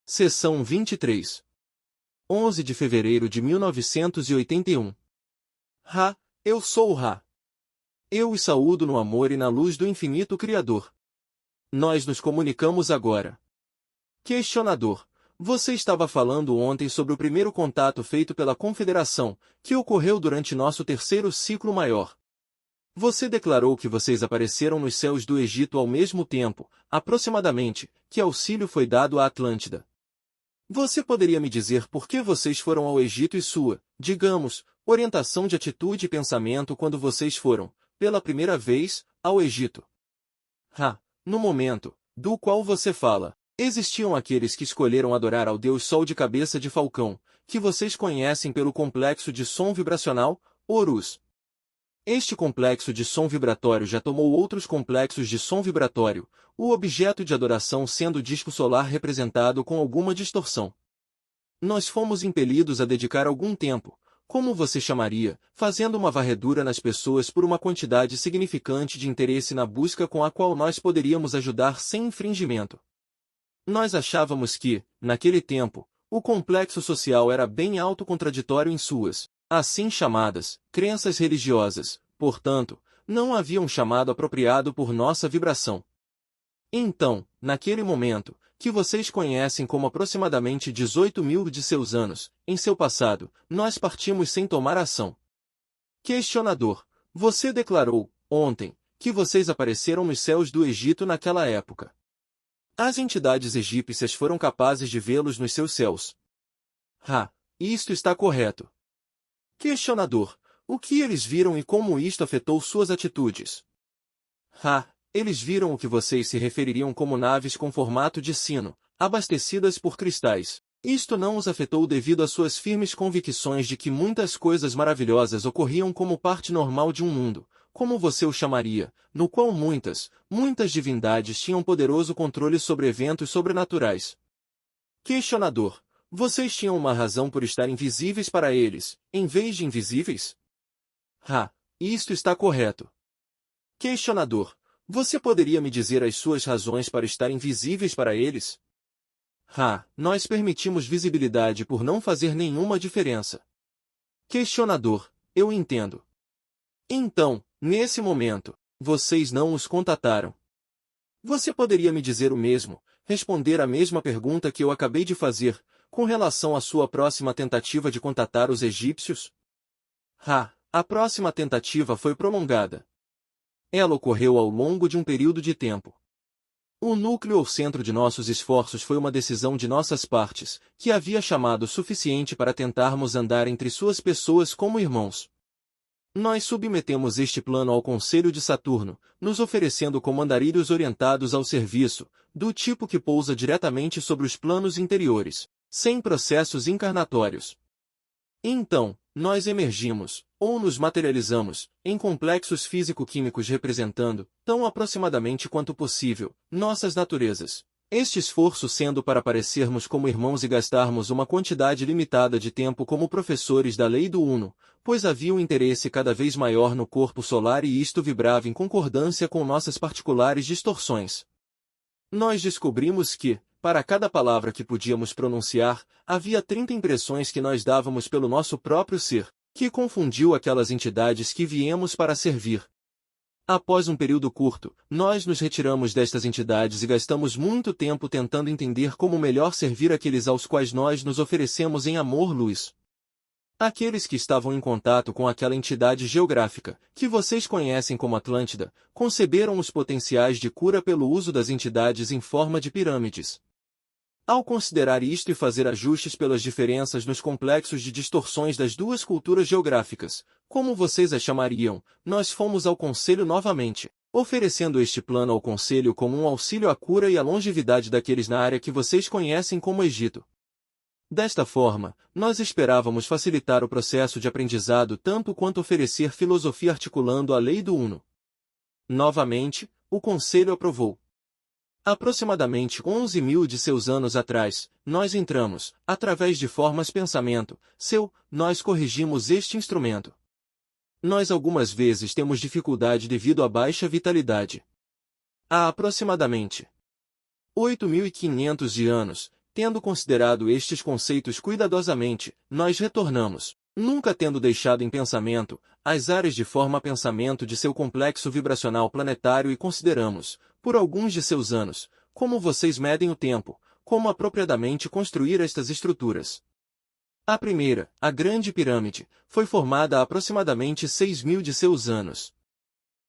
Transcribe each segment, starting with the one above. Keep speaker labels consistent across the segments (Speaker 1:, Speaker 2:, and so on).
Speaker 1: Seção 23. 11 de fevereiro de 1981. Ra, eu sou o Ra. Eu os saúdo no amor e na luz do infinito Criador. Nós nos comunicamos agora. Questionador. Você estava falando ontem sobre o primeiro contato feito pela Confederação, que ocorreu durante nosso terceiro ciclo maior. Você declarou que vocês apareceram nos céus do Egito ao mesmo tempo, aproximadamente, que auxílio foi dado à Atlântida. Você poderia me dizer por que vocês foram ao Egito e sua, digamos, orientação de atitude e pensamento quando vocês foram, pela primeira vez, ao Egito? No momento, do qual você fala, existiam aqueles que escolheram adorar ao Deus Sol de cabeça de falcão, que vocês conhecem pelo complexo de som vibracional, Horus. Este complexo de som vibratório já tomou outros complexos de som vibratório, o objeto de adoração sendo o disco solar representado com alguma distorção. Nós fomos impelidos a dedicar algum tempo, como você chamaria, fazendo uma varredura nas pessoas por uma quantidade significante de interesse na busca com a qual nós poderíamos ajudar sem infringimento. Nós achávamos que, naquele tempo, o complexo social era bem autocontraditório em suas, assim chamadas, crenças religiosas, portanto, não havia um chamado apropriado por nossa vibração. Então, naquele momento, que vocês conhecem como aproximadamente 18.000 de seus anos, em seu passado, nós partimos sem tomar ação. Questionador. Você declarou, ontem, que vocês apareceram nos céus do Egito naquela época. As entidades egípcias foram capazes de vê-los nos seus céus. Isto está correto. Questionador. O que eles viram e como isto afetou suas atitudes? Eles viram o que vocês se refeririam como naves com formato de sino, abastecidas por cristais. Isto não os afetou devido às suas firmes convicções de que muitas coisas maravilhosas ocorriam como parte normal de um mundo, como você o chamaria, no qual muitas divindades tinham poderoso controle sobre eventos sobrenaturais. Questionador. Vocês tinham uma razão por estarem visíveis para eles, em vez de invisíveis? Isto está correto. Questionador. Você poderia me dizer as suas razões para estarem visíveis para eles? Nós permitimos visibilidade por não fazer nenhuma diferença. Questionador. Eu entendo. Então, nesse momento, vocês não os contataram. Você poderia me dizer o mesmo, responder a mesma pergunta que eu acabei de fazer, com relação à sua próxima tentativa de contatar os egípcios? A próxima tentativa foi prolongada. Ela ocorreu ao longo de um período de tempo. O núcleo ou centro de nossos esforços foi uma decisão de nossas partes, que havia chamado suficiente para tentarmos andar entre suas pessoas como irmãos. Nós submetemos este plano ao Conselho de Saturno, nos oferecendo como andarilhos orientados ao serviço, do tipo que pousa diretamente sobre os planos interiores, sem processos encarnatórios. Então, nós emergimos, ou nos materializamos, em complexos físico-químicos representando, tão aproximadamente quanto possível, nossas naturezas. Este esforço sendo para parecermos como irmãos e gastarmos uma quantidade limitada de tempo como professores da lei do Uno, pois havia um interesse cada vez maior no corpo solar e isto vibrava em concordância com nossas particulares distorções. Nós descobrimos que, para cada palavra que podíamos pronunciar, havia 30 impressões que nós dávamos pelo nosso próprio ser, que confundiu aquelas entidades que viemos para servir. Após um período curto, nós nos retiramos destas entidades e gastamos muito tempo tentando entender como melhor servir aqueles aos quais nós nos oferecemos em amor-luz. Aqueles que estavam em contato com aquela entidade geográfica, que vocês conhecem como Atlântida, conceberam os potenciais de cura pelo uso das entidades em forma de pirâmides. Ao considerar isto e fazer ajustes pelas diferenças nos complexos de distorções das duas culturas geográficas, como vocês as chamariam, nós fomos ao Conselho novamente, oferecendo este plano ao Conselho como um auxílio à cura e à longevidade daqueles na área que vocês conhecem como Egito. Desta forma, nós esperávamos facilitar o processo de aprendizado tanto quanto oferecer filosofia articulando a lei do Uno. Novamente, o Conselho aprovou. Aproximadamente 11.000 de seus anos atrás, nós entramos, através de formas pensamento, nós corrigimos este instrumento. Nós algumas vezes temos dificuldade devido à baixa vitalidade. Há aproximadamente 8.500 de anos, Tendo considerado estes conceitos cuidadosamente, nós retornamos, nunca tendo deixado em pensamento, as áreas de forma-pensamento de seu complexo vibracional planetário e consideramos, por alguns de seus anos, como vocês medem o tempo, como apropriadamente construir estas estruturas. A primeira, a Grande Pirâmide, foi formada há aproximadamente 6.000 de seus anos.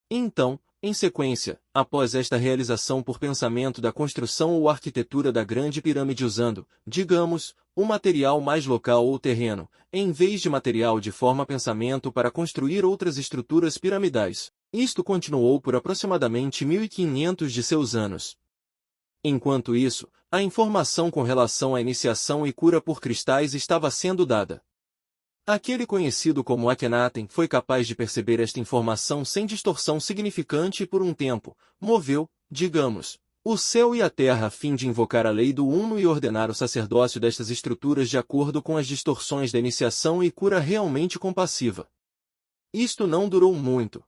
Speaker 1: Então, em sequência, após esta realização por pensamento da construção ou arquitetura da Grande Pirâmide usando, digamos, um material mais local ou terreno, em vez de material de forma-pensamento para construir outras estruturas piramidais, isto continuou por aproximadamente 1.500 de seus anos. Enquanto isso, a informação com relação à iniciação e cura por cristais estava sendo dada. Aquele conhecido como Akhenaten foi capaz de perceber esta informação sem distorção significante e por um tempo, moveu, digamos, o céu e a terra a fim de invocar a lei do Uno e ordenar o sacerdócio destas estruturas de acordo com as distorções da iniciação e cura realmente compassiva. Isto não durou muito.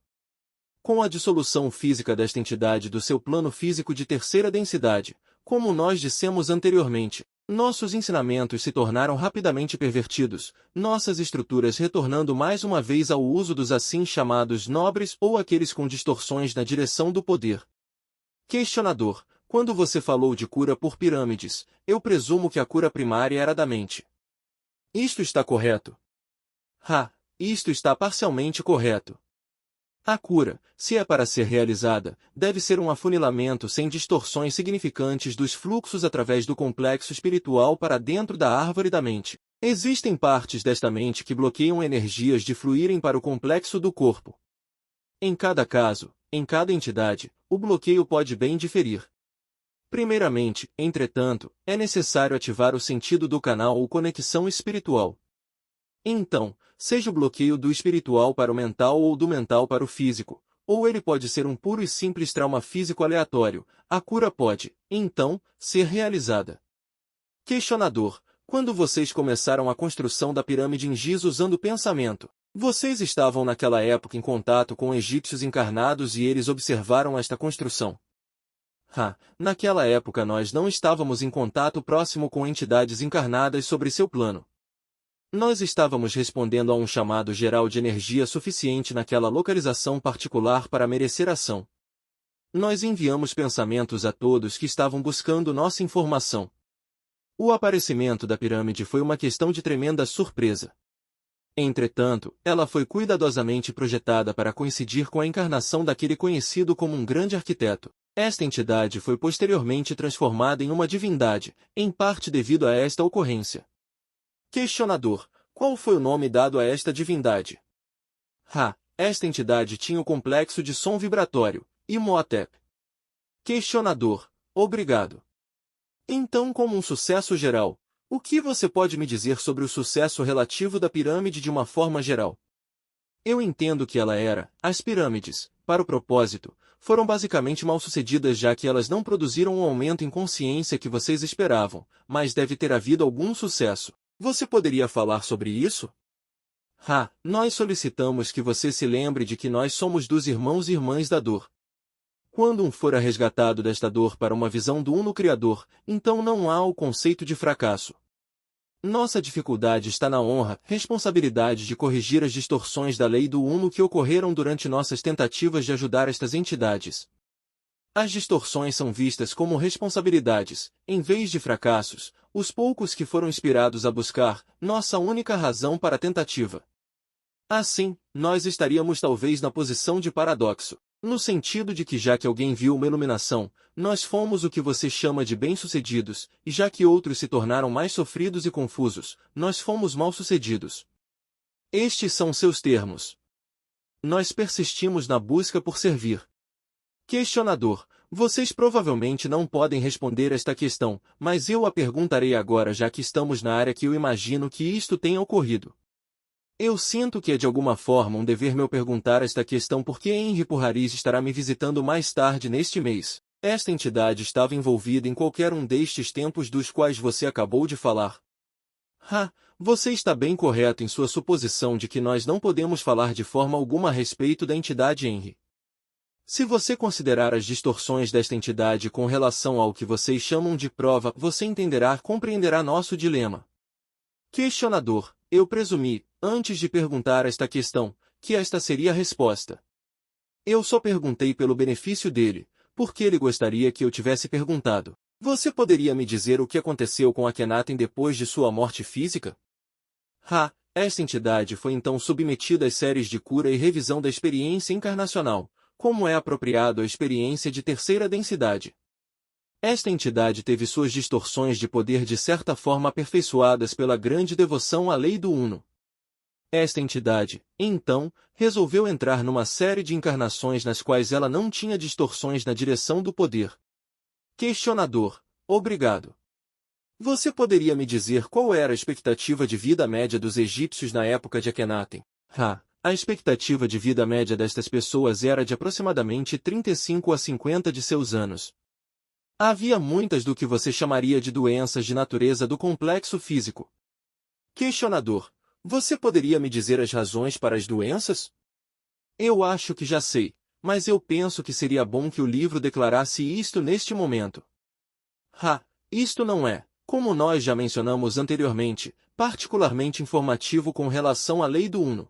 Speaker 1: Com a dissolução física desta entidade do seu plano físico de terceira densidade, como nós dissemos anteriormente, nossos ensinamentos se tornaram rapidamente pervertidos, nossas estruturas retornando mais uma vez ao uso dos assim chamados nobres ou aqueles com distorções na direção do poder. Questionador: quando você falou de cura por pirâmides, eu presumo que a cura primária era da mente. Isto está correto? Isto está parcialmente correto. A cura, se é para ser realizada, deve ser um afunilamento sem distorções significantes dos fluxos através do complexo espiritual para dentro da árvore da mente. Existem partes desta mente que bloqueiam energias de fluírem para o complexo do corpo. Em cada caso, em cada entidade, o bloqueio pode bem diferir. Primeiramente, entretanto, é necessário ativar o sentido do canal ou conexão espiritual. Então, seja o bloqueio do espiritual para o mental ou do mental para o físico, ou ele pode ser um puro e simples trauma físico aleatório, a cura pode, então, ser realizada. Questionador: quando vocês começaram a construção da pirâmide em Giza usando pensamento, vocês estavam naquela época em contato com egípcios encarnados e eles observaram esta construção? Naquela época nós não estávamos em contato próximo com entidades encarnadas sobre seu plano. Nós estávamos respondendo a um chamado geral de energia suficiente naquela localização particular para merecer ação. Nós enviamos pensamentos a todos que estavam buscando nossa informação. O aparecimento da pirâmide foi uma questão de tremenda surpresa. Entretanto, ela foi cuidadosamente projetada para coincidir com a encarnação daquele conhecido como um grande arquiteto. Esta entidade foi posteriormente transformada em uma divindade, em parte devido a esta ocorrência. Questionador: qual foi o nome dado a esta divindade? Esta entidade tinha o complexo de som vibratório, Imhotep. Questionador: obrigado. Então, como um sucesso geral, o que você pode me dizer sobre o sucesso relativo da pirâmide de uma forma geral? Eu entendo que ela era, as pirâmides, para o propósito, foram basicamente mal-sucedidas já que elas não produziram o aumento em consciência que vocês esperavam, mas deve ter havido algum sucesso. Você poderia falar sobre isso? Nós solicitamos que você se lembre de que nós somos dos irmãos e irmãs da dor. Quando um for resgatado desta dor para uma visão do Uno Criador, então não há o conceito de fracasso. Nossa dificuldade está na honra, responsabilidade de corrigir as distorções da lei do Uno que ocorreram durante nossas tentativas de ajudar estas entidades. As distorções são vistas como responsabilidades, em vez de fracassos, os poucos que foram inspirados a buscar, nossa única razão para a tentativa. Assim, nós estaríamos talvez na posição de paradoxo, no sentido de que já que alguém viu uma iluminação, nós fomos o que você chama de bem-sucedidos, e já que outros se tornaram mais sofridos e confusos, nós fomos mal-sucedidos. Estes são seus termos. Nós persistimos na busca por servir. Questionador: vocês provavelmente não podem responder esta questão, mas eu a perguntarei agora já que estamos na área que eu imagino que isto tenha ocorrido. Eu sinto que é de alguma forma um dever meu perguntar esta questão porque Henry Purrariz estará me visitando mais tarde neste mês. Esta entidade estava envolvida em qualquer um destes tempos dos quais você acabou de falar. Você está bem correto em sua suposição de que nós não podemos falar de forma alguma a respeito da entidade Henry. Se você considerar as distorções desta entidade com relação ao que vocês chamam de prova, você compreenderá nosso dilema. Questionador: eu presumi, antes de perguntar esta questão, que esta seria a resposta. Eu só perguntei pelo benefício dele, porque ele gostaria que eu tivesse perguntado. Você poderia me dizer o que aconteceu com Akhenaten depois de sua morte física? Esta entidade foi então submetida às séries de cura e revisão da experiência encarnacional, como é apropriado à experiência de terceira densidade. Esta entidade teve suas distorções de poder de certa forma aperfeiçoadas pela grande devoção à lei do Uno. Esta entidade, então, resolveu entrar numa série de encarnações nas quais ela não tinha distorções na direção do poder. Questionador: obrigado. Você poderia me dizer qual era a expectativa de vida média dos egípcios na época de Akhenaten? A expectativa de vida média destas pessoas era de aproximadamente 35 a 50 de seus anos. Havia muitas do que você chamaria de doenças de natureza do complexo físico. Questionador: você poderia me dizer as razões para as doenças? Eu acho que já sei, mas eu penso que seria bom que o livro declarasse isto neste momento. Isto não é, como nós já mencionamos anteriormente, particularmente informativo com relação à lei do Uno.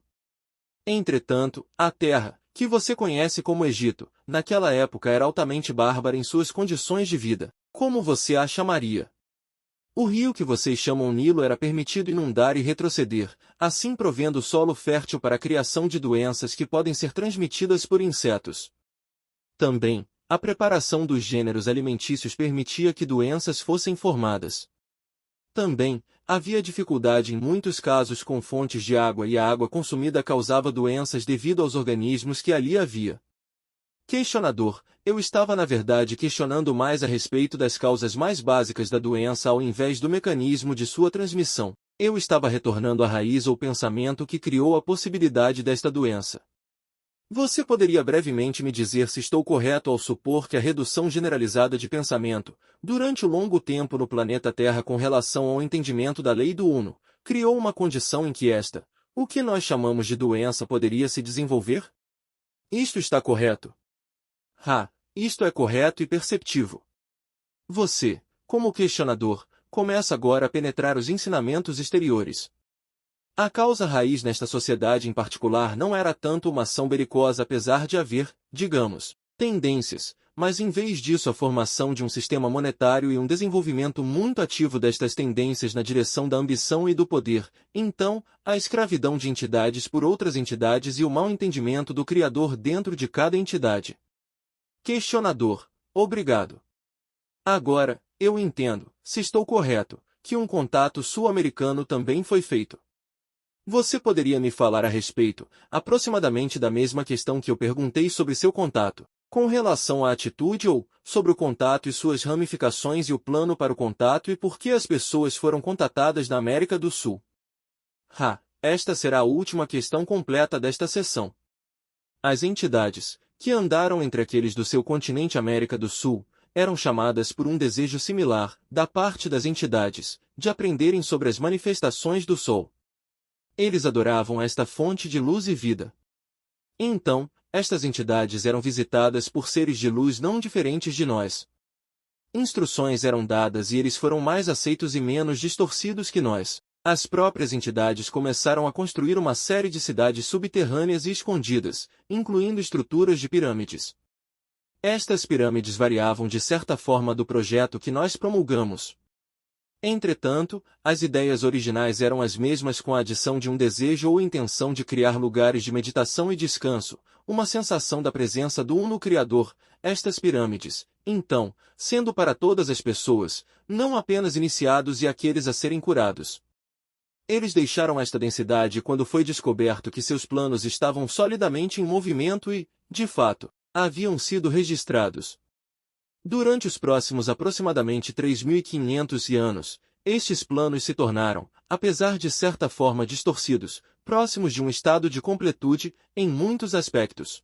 Speaker 1: Entretanto, a terra, que você conhece como Egito, naquela época era altamente bárbara em suas condições de vida, como você a chamaria. O rio que vocês chamam Nilo era permitido inundar e retroceder, assim provendo solo fértil para a criação de doenças que podem ser transmitidas por insetos. Também, a preparação dos gêneros alimentícios permitia que doenças fossem formadas. Também, havia dificuldade em muitos casos com fontes de água e a água consumida causava doenças devido aos organismos que ali havia. Questionador: eu estava na verdade questionando mais a respeito das causas mais básicas da doença ao invés do mecanismo de sua transmissão. Eu estava retornando à raiz ou pensamento que criou a possibilidade desta doença. Você poderia brevemente me dizer se estou correto ao supor que a redução generalizada de pensamento, durante o longo tempo no planeta Terra com relação ao entendimento da lei do Uno, criou uma condição em que o que nós chamamos de doença poderia se desenvolver? Isto está correto? Isto é correto e perceptível. Você, como questionador, começa agora a penetrar os ensinamentos exteriores. A causa raiz nesta sociedade em particular não era tanto uma ação belicosa apesar de haver, digamos, tendências, mas em vez disso a formação de um sistema monetário e um desenvolvimento muito ativo destas tendências na direção da ambição e do poder, então, a escravidão de entidades por outras entidades e o mau entendimento do Criador dentro de cada entidade. Questionador: obrigado. Agora, eu entendo, se estou correto, que um contato sul-americano também foi feito. Você poderia me falar a respeito, aproximadamente da mesma questão que eu perguntei sobre seu contato, com relação à atitude ou, sobre o contato e suas ramificações e o plano para o contato e por que as pessoas foram contatadas na América do Sul? Esta será a última questão completa desta sessão. As entidades, que andaram entre aqueles do seu continente América do Sul, eram chamadas por um desejo similar, da parte das entidades, de aprenderem sobre as manifestações do Sol. Eles adoravam esta fonte de luz e vida. Então, estas entidades eram visitadas por seres de luz não diferentes de nós. Instruções eram dadas e eles foram mais aceitos e menos distorcidos que nós. As próprias entidades começaram a construir uma série de cidades subterrâneas e escondidas, incluindo estruturas de pirâmides. Estas pirâmides variavam de certa forma do projeto que nós promulgamos. Entretanto, as ideias originais eram as mesmas com a adição de um desejo ou intenção de criar lugares de meditação e descanso, uma sensação da presença do Uno Criador. Estas pirâmides, então, sendo para todas as pessoas, não apenas iniciados e aqueles a serem curados. Eles deixaram esta densidade quando foi descoberto que seus planos estavam solidamente em movimento e, de fato, haviam sido registrados. Durante os próximos aproximadamente 3.500 anos, estes planos se tornaram, apesar de certa forma distorcidos, próximos de um estado de completude, em muitos aspectos.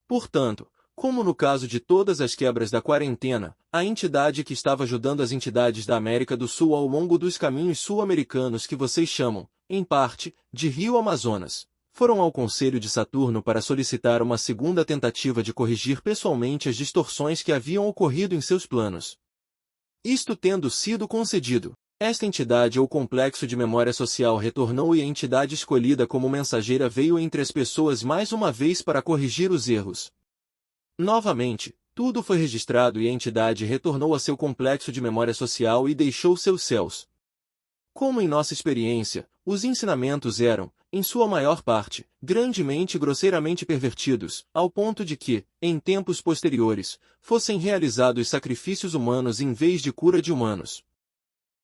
Speaker 1: Portanto, como no caso de todas as quebras da quarentena, a entidade que estava ajudando as entidades da América do Sul ao longo dos caminhos sul-americanos que vocês chamam, em parte, de Rio Amazonas, foram ao Conselho de Saturno para solicitar uma segunda tentativa de corrigir pessoalmente as distorções que haviam ocorrido em seus planos. Isto tendo sido concedido, esta entidade ou complexo de memória social retornou e a entidade escolhida como mensageira veio entre as pessoas mais uma vez para corrigir os erros. Novamente, tudo foi registrado e a entidade retornou a seu complexo de memória social e deixou seus céus. Como em nossa experiência, os ensinamentos eram, em sua maior parte, grandemente e grosseiramente pervertidos, ao ponto de que, em tempos posteriores, fossem realizados sacrifícios humanos em vez de cura de humanos.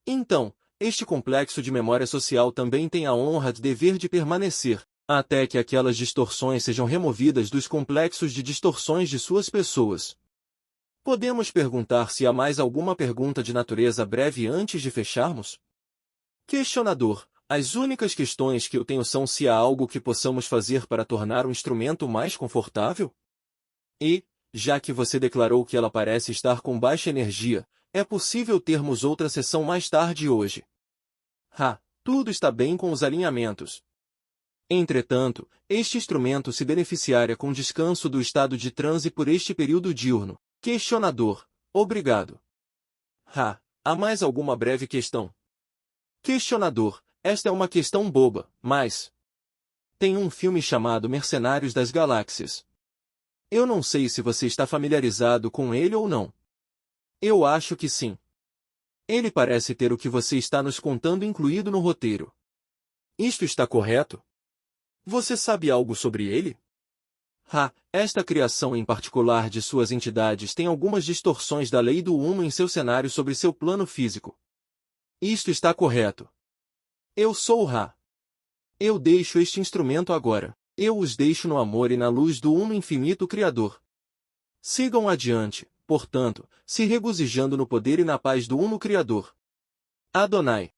Speaker 1: Então, este complexo de memória social também tem a honra de dever de permanecer, até que aquelas distorções sejam removidas dos complexos de distorções de suas pessoas. Podemos perguntar se há mais alguma pergunta de natureza breve antes de fecharmos? Questionador: as únicas questões que eu tenho são se há algo que possamos fazer para tornar o instrumento mais confortável? E, já que você declarou que ela parece estar com baixa energia, é possível termos outra sessão mais tarde hoje. Tudo está bem com os alinhamentos. Entretanto, este instrumento se beneficiaria com descanso do estado de transe por este período diurno. Questionador: obrigado. Há mais alguma breve questão? Questionador: esta é uma questão boba, mas... tem um filme chamado Mercenários das Galáxias. Eu não sei se você está familiarizado com ele ou não. Eu acho que sim. Ele parece ter o que você está nos contando incluído no roteiro. Isto está correto? Você sabe algo sobre ele? Esta criação em particular de suas entidades tem algumas distorções da lei do Uno em seu cenário sobre seu plano físico. Isto está correto. Eu sou o Ra. Eu deixo este instrumento agora. Eu os deixo no amor e na luz do Uno infinito Criador. Sigam adiante, portanto, se regozijando no poder e na paz do Uno Criador. Adonai.